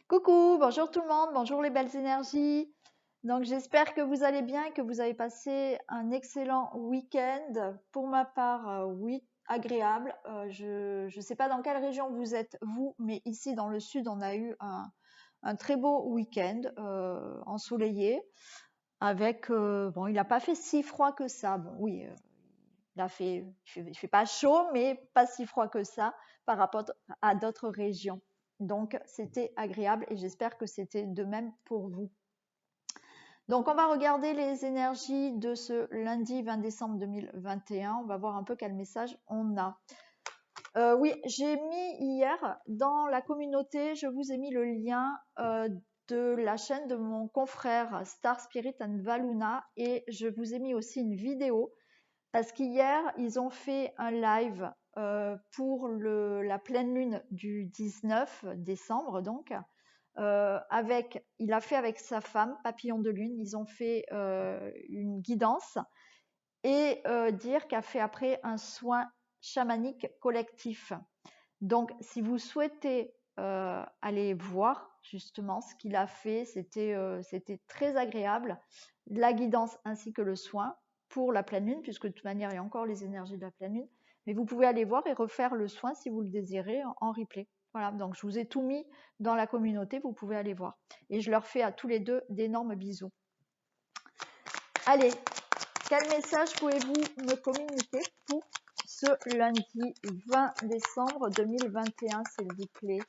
Coucou, bonjour tout le monde, bonjour les belles énergies. Donc j'espère que vous allez bien et que vous avez passé un excellent week-end. Pour ma part, oui, agréable. Je ne sais pas dans quelle région vous êtes vous, mais ici dans le sud, on a eu un très beau week-end ensoleillé. Avec, bon, il n'a pas fait si froid que ça. Bon, oui, il fait pas chaud, mais pas si froid que ça par rapport à d'autres régions. Donc, c'était agréable et j'espère que c'était de même pour vous. Donc, on va regarder les énergies de ce lundi 20 décembre 2021. On va voir un peu quel message on a. Oui, j'ai mis hier dans la communauté, je vous ai mis le lien de la chaîne de mon confrère Star Spirit and Valuna et je vous ai mis aussi une vidéo parce qu'hier, ils ont fait un live pour la pleine lune du 19 décembre, donc, il a fait avec sa femme, Papillon de Lune, ils ont fait une guidance et Dirk a fait après un soin chamanique collectif. Donc, si vous souhaitez aller voir justement ce qu'il a fait, c'était très agréable, la guidance ainsi que le soin pour la pleine lune, puisque de toute manière, il y a encore les énergies de la pleine lune. Mais vous pouvez aller voir et refaire le soin si vous le désirez en replay. Voilà, donc je vous ai tout mis dans la communauté, vous pouvez aller voir. Et je leur fais à tous les deux d'énormes bisous. Allez, quel message pouvez-vous me communiquer pour ce lundi 20 décembre 2021, s'il vous plaît?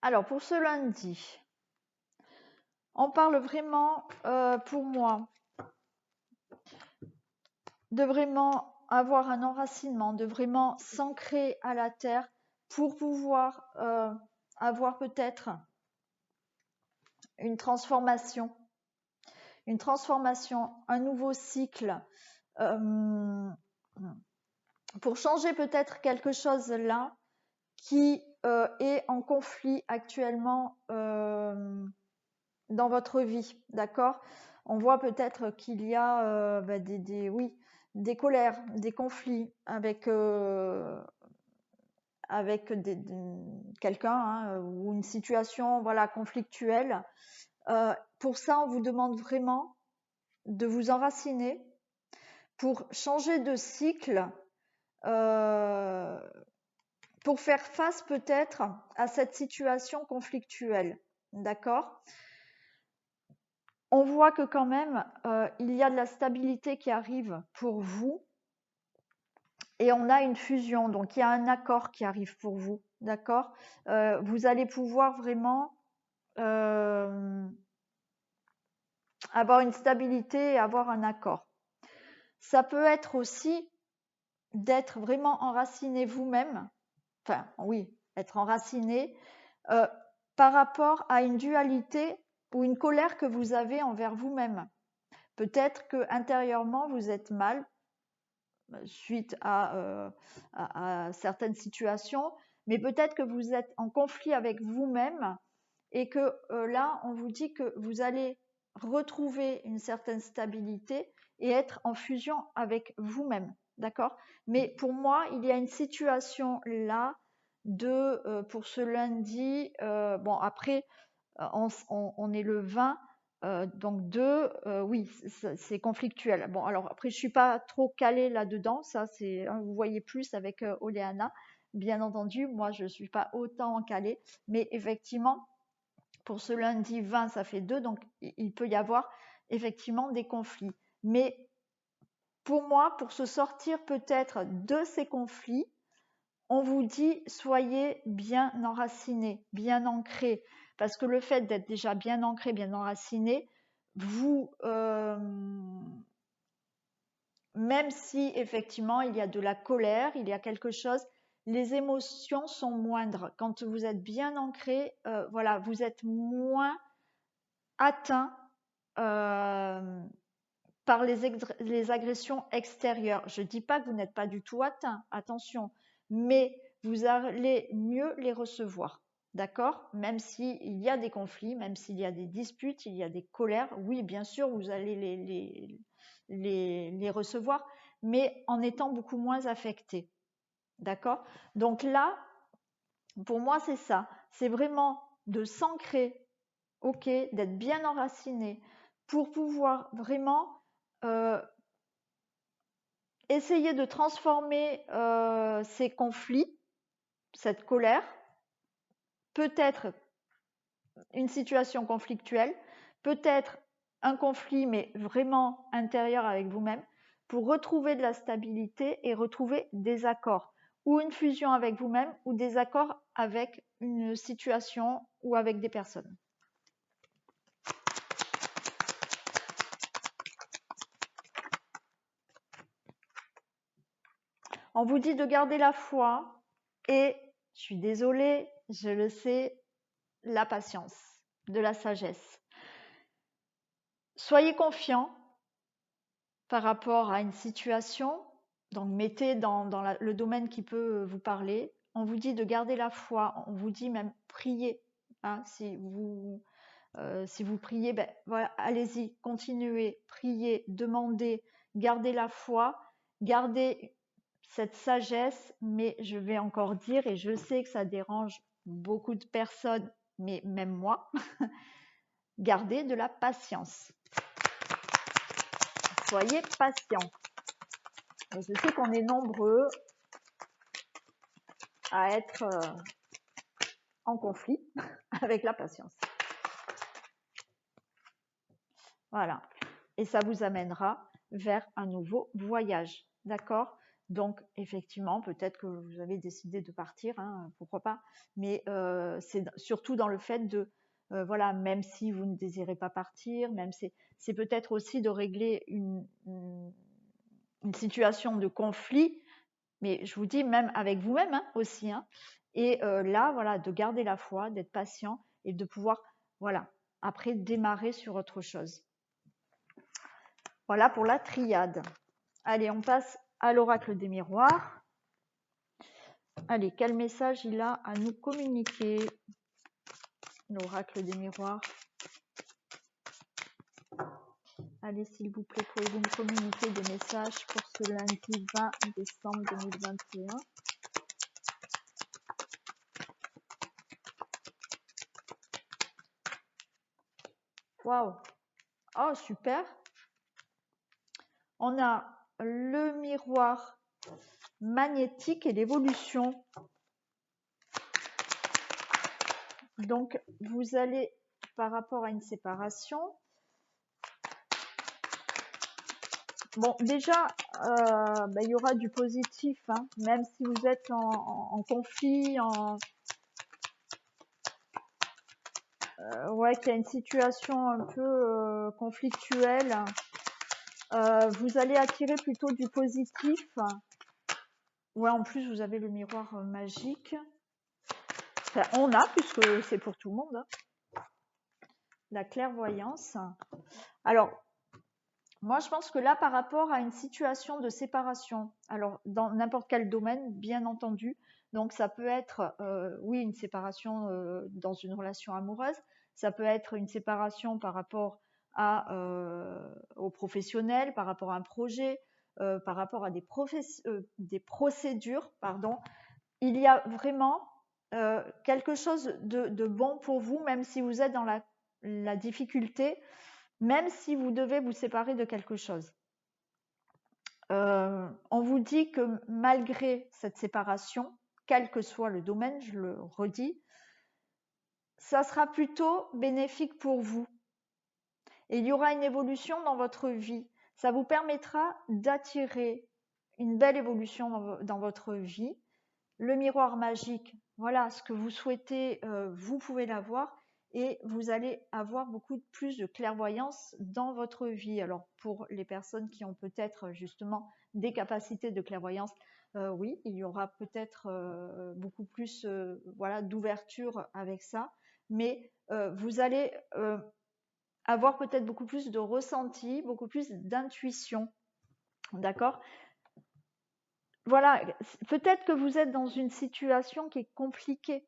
Alors, pour ce lundi, on parle vraiment, pour moi, de vraiment avoir un enracinement, de vraiment s'ancrer à la terre pour pouvoir avoir peut-être une transformation, un nouveau cycle, pour changer peut-être quelque chose là qui est en conflit actuellement dans votre vie, d'accord? On voit peut-être qu'il y a des colères, des conflits avec quelqu'un ou une situation voilà conflictuelle. Pour ça, on vous demande vraiment de vous enraciner pour changer de cycle, pour faire face peut-être à cette situation conflictuelle, d'accord? On voit que quand même, il y a de la stabilité qui arrive pour vous et on a une fusion, donc il y a un accord qui arrive pour vous, d'accord? Vous allez pouvoir vraiment avoir une stabilité et avoir un accord. Ça peut être aussi d'être vraiment enraciné vous-même, enfin oui, être enraciné par rapport à une dualité ou une colère que vous avez envers vous-même. Peut-être que intérieurement vous êtes mal suite à certaines situations, mais peut-être que vous êtes en conflit avec vous-même et que là, on vous dit que vous allez retrouver une certaine stabilité et être en fusion avec vous-même, d'accord? Mais pour moi, il y a une situation là pour ce lundi. Bon, après, on est le 20. Donc oui, c'est conflictuel. Bon, alors après, je suis pas trop calée là-dedans. Ça, c'est, vous voyez plus avec Oleana. Bien entendu, moi, je suis pas autant calée. Mais effectivement, pour ce lundi 20, ça fait 2. Donc, il peut y avoir effectivement des conflits. Mais pour moi, pour se sortir peut-être de ces conflits, on vous dit soyez bien enracinés, bien ancrés, parce que le fait d'être déjà bien ancré, bien enraciné, vous, même si effectivement il y a de la colère, il y a quelque chose, les émotions sont moindres. Quand vous êtes bien ancré, voilà, vous êtes moins atteint par les agressions extérieures. Je ne dis pas que vous n'êtes pas du tout atteint, attention, mais vous allez mieux les recevoir. D'accord? Même s'il y a des conflits, même s'il y a des disputes, il y a des colères, oui, bien sûr, vous allez les recevoir, mais en étant beaucoup moins affecté. D'accord? Donc là, pour moi, c'est ça. C'est vraiment de s'ancrer, ok, d'être bien enraciné pour pouvoir vraiment essayer de transformer ces conflits, cette colère, peut-être une situation conflictuelle, peut-être un conflit, mais vraiment intérieur avec vous-même, pour retrouver de la stabilité et retrouver des accords, ou une fusion avec vous-même, ou des accords avec une situation ou avec des personnes. On vous dit de garder la foi et, je suis désolée, je le sais, la patience, de la sagesse. Soyez confiant par rapport à une situation, donc mettez dans le domaine qui peut vous parler. On vous dit de garder la foi, on vous dit même prier. Hein, si vous priez, ben, voilà, allez-y, continuez, priez, demandez, gardez la foi, gardez cette sagesse, mais je vais encore dire, et je sais que ça dérange beaucoup de personnes, mais même moi, gardez de la patience. Soyez patient. Et je sais qu'on est nombreux à être en conflit avec la patience. Voilà. Et ça vous amènera vers un nouveau voyage. D'accord? Donc, effectivement, peut-être que vous avez décidé de partir, hein, pourquoi pas. Mais c'est surtout dans le fait de, voilà, même si vous ne désirez pas partir, même c'est peut-être aussi de régler une situation de conflit, mais je vous dis même avec vous-même hein, aussi. Hein. Et là, voilà, de garder la foi, d'être patient et de pouvoir, voilà, après démarrer sur autre chose. Voilà pour la triade. Allez, on passe à l'oracle des miroirs. Allez, quel message il a à nous communiquer, l'oracle des miroirs? Allez, s'il vous plaît, pouvez-vous me communiquer des messages pour ce lundi 20 décembre 2021? Waouh! Oh, super! On a le miroir magnétique et l'évolution. Donc, vous allez, par rapport à une séparation, bon, déjà, il y aura du positif, hein, même si vous êtes en conflit, ouais, qu'il y a une situation un peu conflictuelle, vous allez attirer plutôt du positif. Ouais, en plus, vous avez le miroir magique. Enfin, on a, puisque c'est pour tout le monde. Hein. La clairvoyance. Alors, moi, je pense que là, par rapport à une situation de séparation, alors dans n'importe quel domaine, bien entendu, donc ça peut être, oui, une séparation dans une relation amoureuse, ça peut être une séparation par rapport au professionnel, par rapport à un projet, par rapport à des procédures, pardon. Il y a vraiment quelque chose de bon pour vous, même si vous êtes dans la difficulté, même si vous devez vous séparer de quelque chose. On vous dit que malgré cette séparation, quel que soit le domaine, je le redis, ça sera plutôt bénéfique pour vous. Et il y aura une évolution dans votre vie. Ça vous permettra d'attirer une belle évolution dans votre vie. Le miroir magique, voilà, ce que vous souhaitez, vous pouvez l'avoir. Et vous allez avoir beaucoup plus de clairvoyance dans votre vie. Alors, pour les personnes qui ont peut-être justement des capacités de clairvoyance, oui, il y aura peut-être beaucoup plus voilà, d'ouverture avec ça, mais vous allez avoir peut-être beaucoup plus de ressenti, beaucoup plus d'intuition, d'accord? Voilà, peut-être que vous êtes dans une situation qui est compliquée,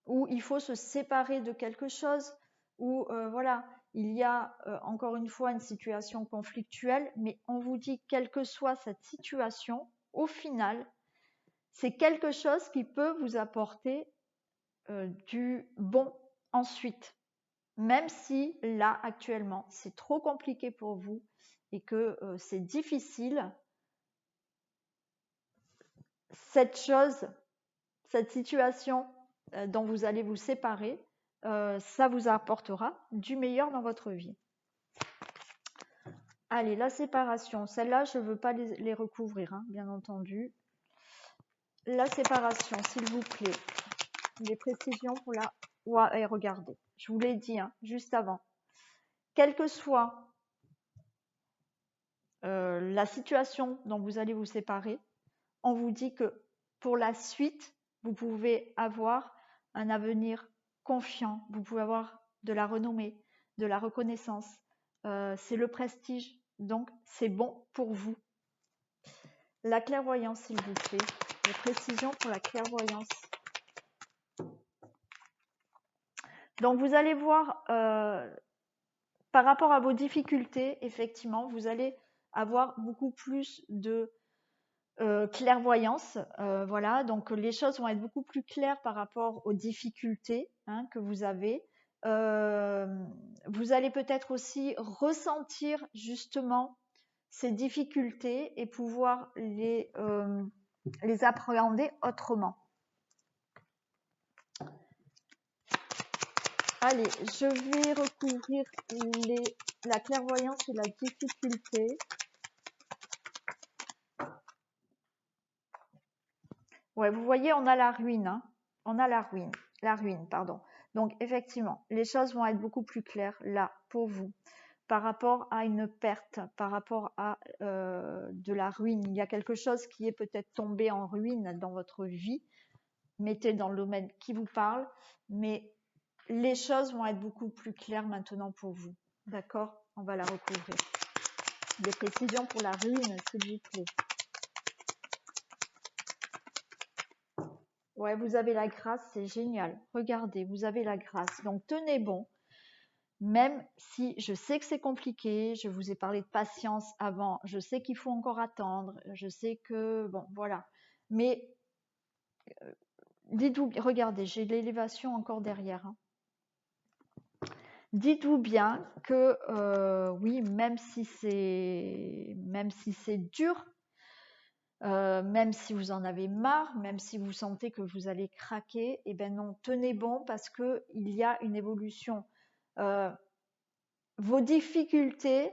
où il faut se séparer de quelque chose, où voilà, il y a encore une fois une situation conflictuelle, mais on vous dit, quelle que soit cette situation, au final, c'est quelque chose qui peut vous apporter du bon ensuite. Même si là, actuellement, c'est trop compliqué pour vous et que c'est difficile, cette chose, cette situation dont vous allez vous séparer, ça vous apportera du meilleur dans votre vie. Allez, la séparation. Celle-là, je ne veux pas les recouvrir, hein, bien entendu. La séparation, s'il vous plaît. Des précisions pour la... Ouais, et regardez, je vous l'ai dit hein, juste avant. Quelle que soit la situation dont vous allez vous séparer, on vous dit que pour la suite, vous pouvez avoir un avenir confiant, vous pouvez avoir de la renommée, de la reconnaissance, c'est le prestige, donc c'est bon pour vous. La clairvoyance, s'il vous plaît, des précisions pour la clairvoyance. Donc vous allez voir, par rapport à vos difficultés, effectivement, vous allez avoir beaucoup plus de clairvoyance, voilà, donc les choses vont être beaucoup plus claires par rapport aux difficultés hein, que vous avez. Vous allez peut-être aussi ressentir justement ces difficultés et pouvoir les appréhender autrement. Allez, je vais recouvrir la clairvoyance et la difficulté. Ouais, vous voyez, on a la ruine. Hein. On a la ruine, pardon. Donc, effectivement, les choses vont être beaucoup plus claires là pour vous par rapport à une perte, par rapport à de la ruine. Il y a quelque chose qui est peut-être tombé en ruine dans votre vie. Mettez dans le domaine qui vous parle, mais les choses vont être beaucoup plus claires maintenant pour vous. D'accord? On va la recouvrir. Des précisions pour la ruine, s'il vous plaît. Ouais, vous avez la grâce, c'est génial. Regardez, vous avez la grâce. Donc, tenez bon. Même si je sais que c'est compliqué, je vous ai parlé de patience avant, je sais qu'il faut encore attendre, je sais que, bon, voilà. Mais, dites-vous, regardez, j'ai l'élévation encore derrière. Hein. Dites-vous bien que, oui, même si c'est dur, même si vous en avez marre, même si vous sentez que vous allez craquer, eh ben non, tenez bon parce que il y a une évolution. Vos difficultés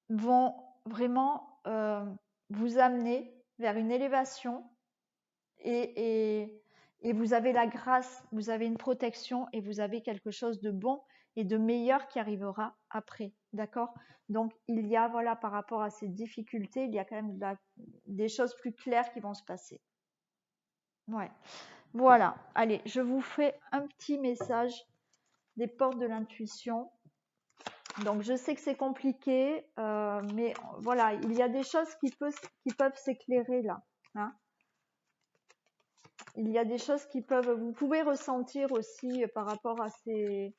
vont vraiment vous amener vers une élévation et vous avez la grâce, vous avez une protection et vous avez quelque chose de bon et de meilleur qui arrivera après, d'accord? Donc il y a, voilà, par rapport à ces difficultés, il y a quand même des choses plus claires qui vont se passer. Ouais, voilà. Allez, je vous fais un petit message des portes de l'intuition. Donc je sais que c'est compliqué, mais voilà, il y a des choses qui peuvent s'éclairer là. Hein. Il y a des choses vous pouvez ressentir aussi par rapport à ces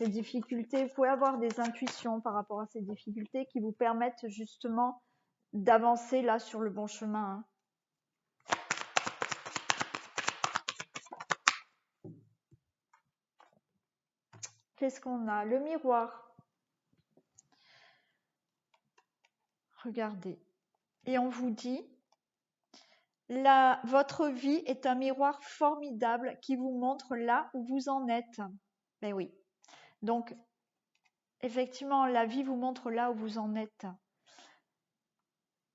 difficultés. Vous pouvez avoir des intuitions par rapport à ces difficultés qui vous permettent justement d'avancer là sur le bon chemin. Hein. Qu'est-ce qu'on a? Le miroir. Regardez. Et on vous dit, votre vie est un miroir formidable qui vous montre là où vous en êtes. Ben oui. Donc, effectivement, la vie vous montre là où vous en êtes.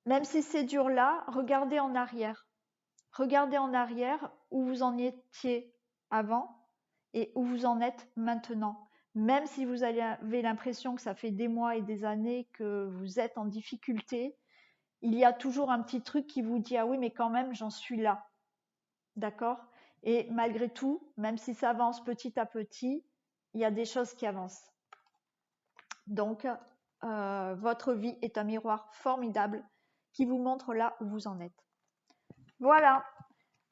Même si c'est dur là, regardez en arrière. Regardez en arrière où vous en étiez avant et où vous en êtes maintenant. Même si vous avez l'impression que ça fait des mois et des années que vous êtes en difficulté, il y a toujours un petit truc qui vous dit ah oui mais quand même j'en suis là, d'accord? Et malgré tout, même si ça avance petit à petit, il y a des choses qui avancent. Donc votre vie est un miroir formidable qui vous montre là où vous en êtes. Voilà,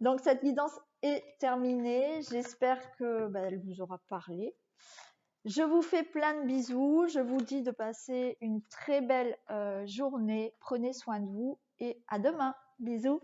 donc cette guidance est terminée. J'espère que elle vous aura parlé. Je vous fais plein de bisous. Je vous dis de passer une très belle journée. Prenez soin de vous et à demain. Bisous.